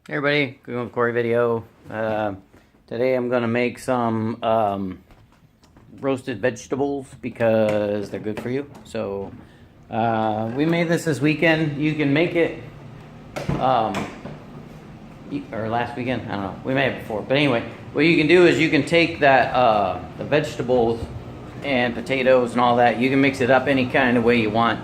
Hey everybody, going with Cory video. Today I'm gonna make some roasted vegetables because they're good for you. So we made this weekend. You can make it, or last weekend. I don't know. We made it before, but anyway, what you can do is you can take that the vegetables and potatoes and all that. You can mix it up any kind of way you want.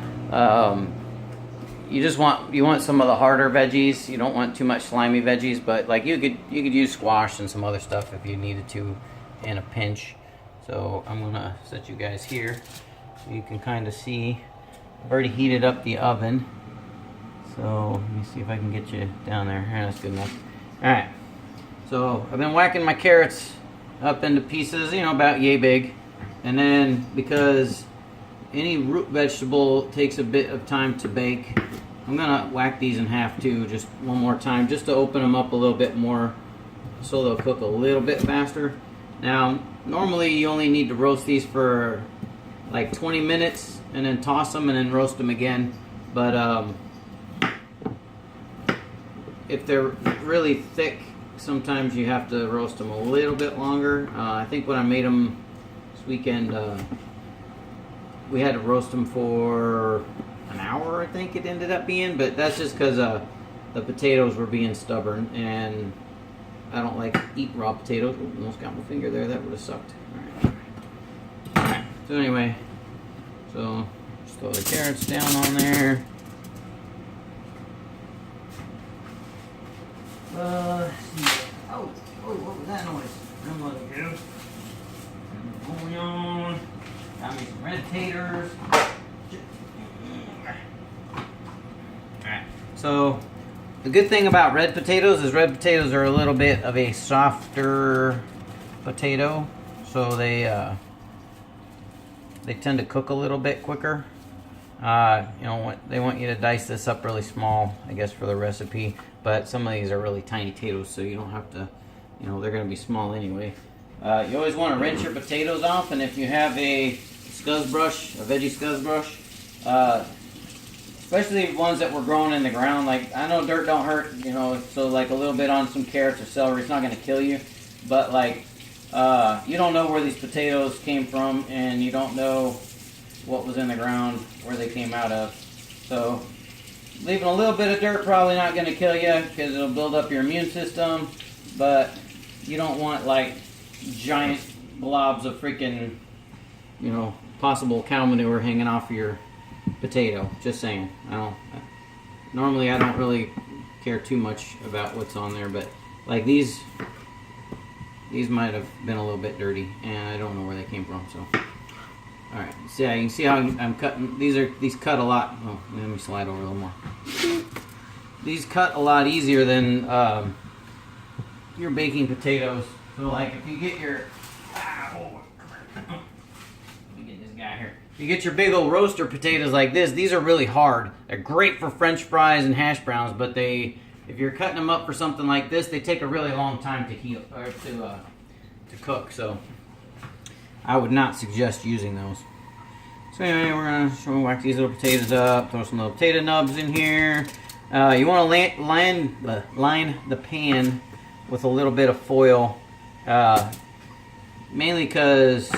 You want some of the harder veggies. You don't want too much slimy veggies, but like you could use squash and some other stuff if you needed to in a pinch. So I'm gonna set you guys here so you can kind of see. I've already heated up the oven, so let me see if I can get you down there. That's good enough. All right. So I've been whacking my carrots up into pieces, about yay big, and then because any root vegetable takes a bit of time to bake, I'm gonna whack these in half too, just one more time, just to open them up a little bit more so they'll cook a little bit faster. Now, normally you only need to roast these for like 20 minutes and then toss them and then roast them again. But if they're really thick, sometimes you have to roast them a little bit longer. I think when I made them this weekend, we had to roast them for an hour, I think it ended up being, but that's just because the potatoes were being stubborn, and I don't like eat raw potatoes. Ooh, almost got my finger there. That would have sucked. Alright. So anyway, so just throw the carrots down on there. Let's see. Oh, what was that noise? That wasn't good. Bouillon. Got me some red taters. Alright, so the good thing about red potatoes is red potatoes are a little bit of a softer potato, so they tend to cook a little bit quicker. They want you to dice this up really small, I guess, for the recipe, but some of these are really tiny potatoes, so you don't have to, they're going to be small anyway. You always want to rinse your potatoes off, and if you have a scuzz brush, a veggie scuzz brush, especially ones that were grown in the ground, like, I know dirt don't hurt, so like a little bit on some carrots or celery, it's not going to kill you, but like, you don't know where these potatoes came from, and you don't know what was in the ground, where they came out of, so leaving a little bit of dirt probably not going to kill you, because it'll build up your immune system, but you don't want like giant blobs of freaking, possible cow manure hanging off of your potato. Just saying. Normally I don't really care too much about what's on there, but like these might have been a little bit dirty, and I don't know where they came from. So, all right. See, you can see how I'm cutting. These cut a lot. Oh, let me slide over a little more. These cut a lot easier than your baking potatoes. So like if you get your, let me get this guy here. If you get your big old roaster potatoes like this, these are really hard. They're great for French fries and hash browns, but if you're cutting them up for something like this, they take a really long time to heal or to cook. So I would not suggest using those. So anyway, we're gonna whack these little potatoes up. Throw some little potato nubs in here. You want to line the pan with a little bit of foil. Mainly because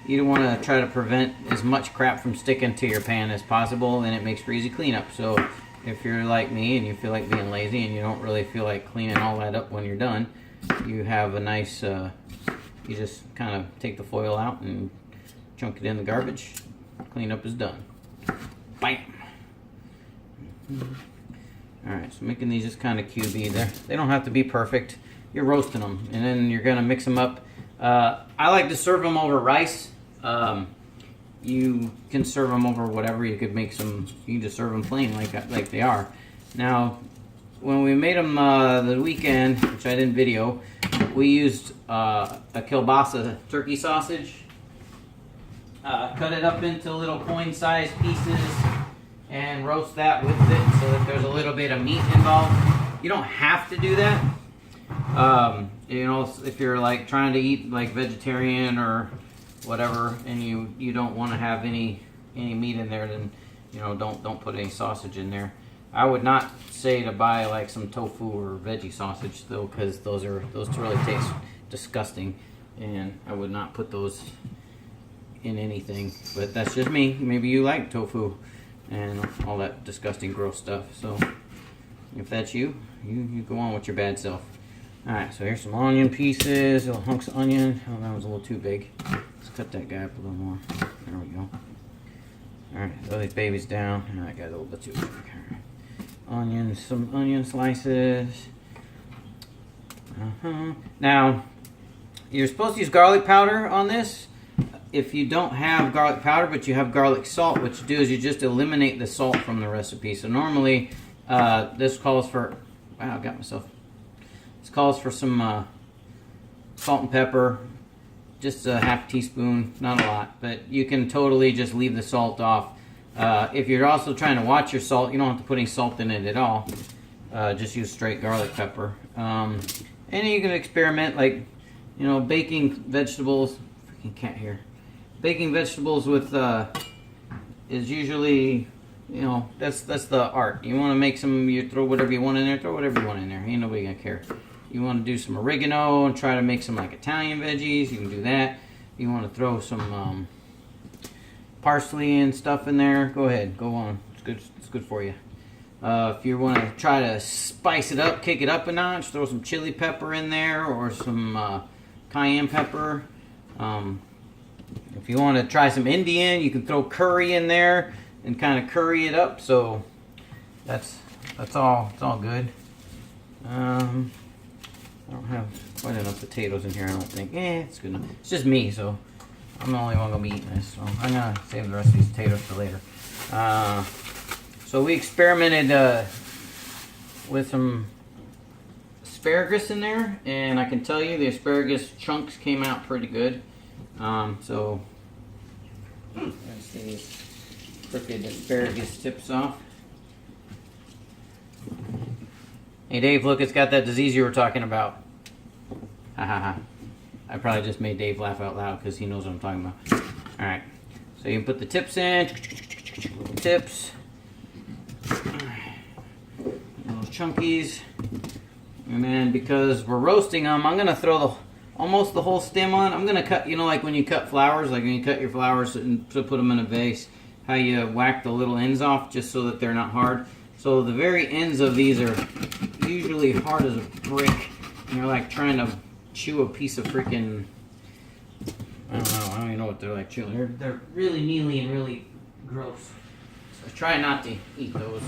you want to try to prevent as much crap from sticking to your pan as possible, and it makes for easy cleanup. So if you're like me and you feel like being lazy and you don't really feel like cleaning all that up when you're done, you have a nice, you just kind of take the foil out and chunk it in the garbage. Cleanup is done. Bam! Alright, so making these just kind of cubey. They don't have to be perfect. You're roasting them, and then you're going to mix them up. I like to serve them over rice. You can serve them over whatever. You could make some. You can just serve them plain like they are. Now, when we made them the weekend, which I didn't video, we used a kielbasa turkey sausage. Cut it up into little coin-sized pieces and roast that with it, so that there's a little bit of meat involved. You don't have to do that. If you're like trying to eat like vegetarian or whatever, and you don't want to have any meat in there, then don't put any sausage in there. I would not say to buy like some tofu or veggie sausage though, because those really taste disgusting, and I would not put those in anything. But that's just me. Maybe you like tofu and all that disgusting gross stuff. So if that's you, you go on with your bad self. Alright, so here's some onion pieces, little hunks of onion. Oh, that was a little too big. Let's cut that guy up a little more. There we go. Alright, throw these babies down. Oh, I got a little bit too big. Onions, some onion slices. Now, you're supposed to use garlic powder on this. If you don't have garlic powder, but you have garlic salt, what you do is you just eliminate the salt from the recipe. So normally, this calls for, wow, I got myself. This calls for some salt and pepper, just a half teaspoon, not a lot, but you can totally just leave the salt off. If you're also trying to watch your salt, you don't have to put any salt in it at all. Just use straight garlic pepper. And you can experiment, like, you know, baking vegetables. Freaking cat here. Baking vegetables with is usually, you know, that's the art. You want to make some, you throw whatever you want in there, throw whatever you want in there. Ain't nobody gonna care. You want to do some oregano and try to make some like Italian veggies, you can do that. You want to throw some parsley and stuff in there, go ahead, go on. It's good for you. If you want to try to spice it up, kick it up a notch, throw some chili pepper in there or some cayenne pepper. If you want to try some Indian, you can throw curry in there and kind of curry it up. So that's all. It's all good. I don't have quite enough potatoes in here, I don't think. It's good enough. It's just me, so I'm the only one going to be eating this. So I'm going to save the rest of these potatoes for later. So we experimented with some asparagus in there, and I can tell you the asparagus chunks came out pretty good. So let's get these crooked asparagus tips off. Hey Dave, look, it's got that disease you were talking about. Ha ha ha. I probably just made Dave laugh out loud because he knows what I'm talking about. Alright, so you can put the tips in. Little tips. Little chunkies. And then because we're roasting them, I'm going to throw almost the whole stem on. I'm going to cut, you know, like when you cut flowers, like when you cut your flowers and put them in a vase, how you whack the little ends off just so that they're not hard. So the very ends of these are usually hard as a brick. And you're like trying to chew a piece of freaking, I don't even know what they're like chewing. They're really mealy and really gross. So try not to eat those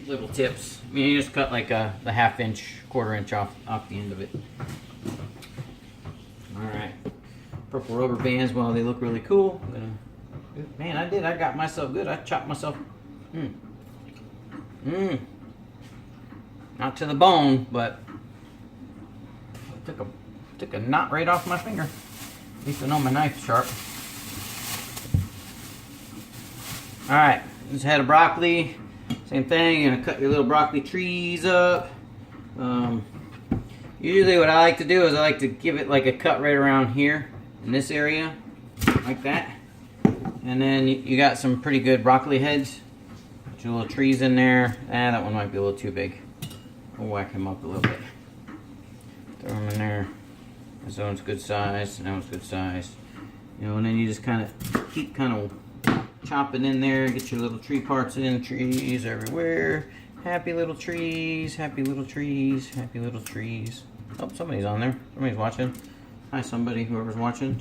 little tips. I mean, you just cut like the half-inch, quarter-inch off the end of it. Alright. Purple rubber bands, well, they look really cool. Man, I got myself good. I chopped myself. Not to the bone, but I took a knot right off my finger. At least I know my knife's sharp. Alright, this head of broccoli. Same thing, you're gonna cut your little broccoli trees up. Usually what I like to do is I like to give it like a cut right around here in this area, like that. And then you got some pretty good broccoli heads. Put your little trees in there. That one might be a little too big. We'll whack him up a little bit. Throw him in there. This one's good size, and that one's good size. You know, and then you just kind of keep chopping in there. Get your little tree parts in. Trees everywhere. Happy little trees. Happy little trees. Happy little trees. Oh, somebody's on there. Somebody's watching. Hi, somebody, whoever's watching.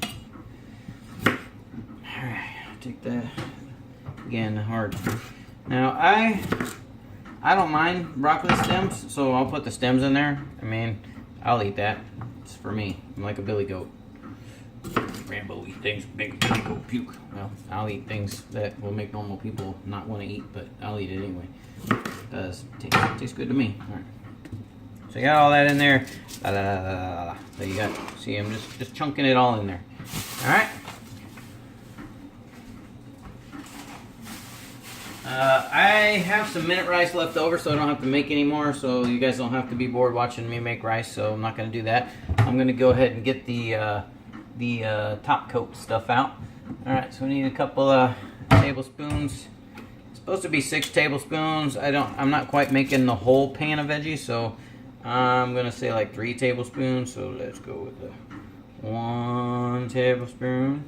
Alright, take that. Again, hard. Now, I don't mind broccoli stems, so I'll put the stems in there. I mean, I'll eat that. It's for me. I'm like a billy goat. Rambo eat things, big billy goat puke. Well, I'll eat things that will make normal people not want to eat, but I'll eat it anyway. It does. Tastes good to me. All right. So you got all that in there. So you got, see, I'm just chunking it all in there. All right. I have some minute rice left over, so I don't have to make any more, so you guys don't have to be bored watching me make rice, so I'm not going to do that. I'm going to go ahead and get the top coat stuff out. Alright, so we need a couple of tablespoons. It's supposed to be 6 tablespoons. I'm not quite making the whole pan of veggies, so I'm gonna say like 3 tablespoons. So let's go with the 1 tablespoon,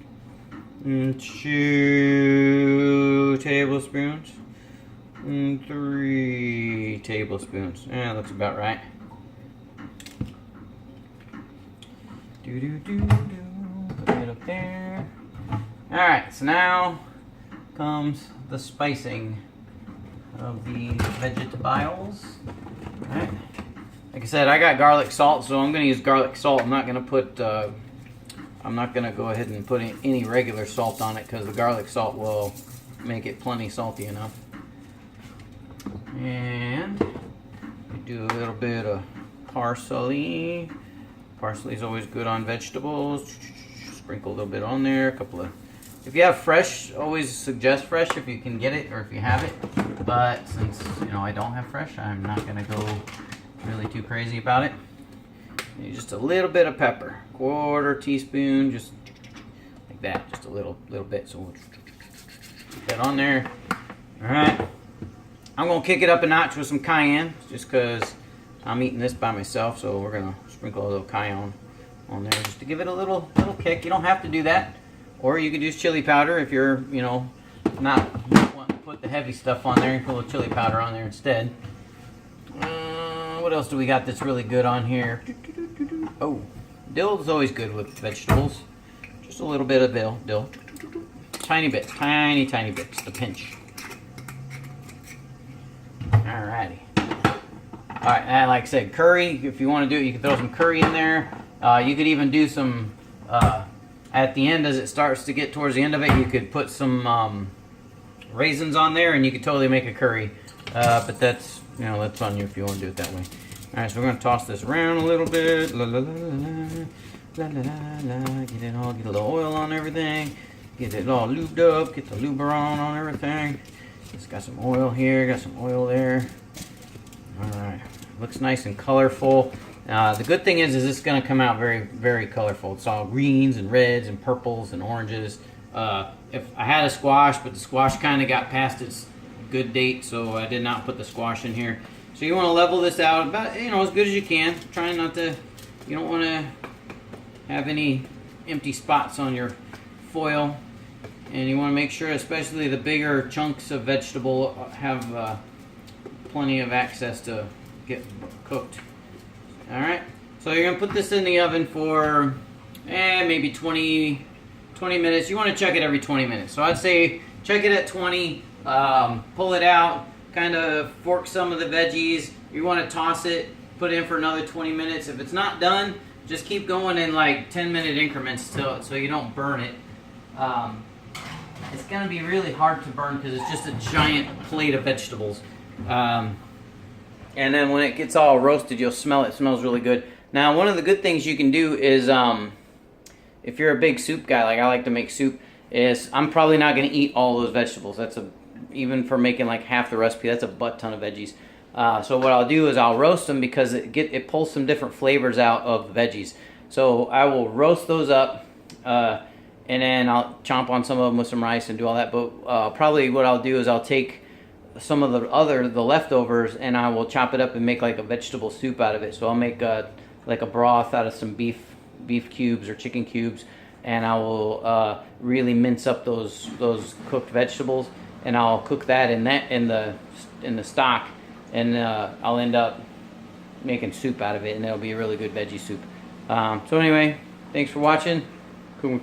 and 2 tablespoons, and 3 tablespoons. Yeah, that looks about right. Put it up there. All right, so now comes the spicing of the vegetables. All right. Like I said, I got garlic salt, so I'm going to use garlic salt. I'm not going to go ahead and put any regular salt on it because the garlic salt will make it plenty salty enough. And we do a little bit of parsley. Parsley is always good on vegetables. Sprinkle a little bit on there. If you have fresh, always suggest fresh if you can get it or if you have it. But since I don't have fresh, I'm not going to go really too crazy about it. Maybe just a little bit of pepper, 1/4 teaspoon, just like that, just a little bit. So we'll put that on there. All right. I'm gonna kick it up a notch with some cayenne, just because I'm eating this by myself. So we're gonna sprinkle a little cayenne on there just to give it a little kick. You don't have to do that, or you could use chili powder if you're not wanting to put the heavy stuff on there. You put a little chili powder on there instead. What else do we got that's really good on here? Oh, dill is always good with vegetables. Just a little bit of dill. Tiny bit, tiny bit, just a pinch. Alrighty. Alright, and like I said, curry, if you want to do it, you can throw some curry in there. You could even do some, at the end as it starts to get towards the end of it, you could put some raisins on there and you could totally make a curry. But that's on you if you want to do it that way. Alright, so we're going to toss this around a little bit. Get a little oil on everything. Get it all lubed up. Get the luberon on everything. It's got some oil here, got some oil there. Alright, looks nice and colorful. The good thing is it's going to come out very, very colorful. It's all greens and reds and purples and oranges. If I had a squash, but the squash kind of got past its good date, so I did not put the squash in here. So you want to level this out about as good as you can. Trying not to, you don't want to have any empty spots on your foil, and you want to make sure, especially the bigger chunks of vegetable, have plenty of access to get cooked. All right, so you're gonna put this in the oven for maybe 20 minutes. You want to check it every 20 minutes. So I'd say check it at 20. Pull it out, kind of fork some of the veggies. You want to toss it, put it in for another 20 minutes. If it's not done, just keep going in like 10-minute increments so you don't burn it. It's going to be really hard to burn because it's just a giant plate of vegetables. And then when it gets all roasted, you'll smell it. It smells really good. Now, one of the good things you can do is, if you're a big soup guy, like I like to make soup, is I'm probably not going to eat all those vegetables. Even for making like half the recipe, that's a butt ton of veggies. So what I'll do is I'll roast them because it pulls some different flavors out of the veggies. So I will roast those up, and then I'll chomp on some of them with some rice and do all that. But probably what I'll do is I'll take some of the leftovers and I will chop it up and make like a vegetable soup out of it. So I'll make like a broth out of some beef cubes or chicken cubes, and I will really mince up those cooked vegetables, and I'll cook that in the stock, and I'll end up making soup out of it, and it'll be a really good veggie soup. So anyway, thanks for watching.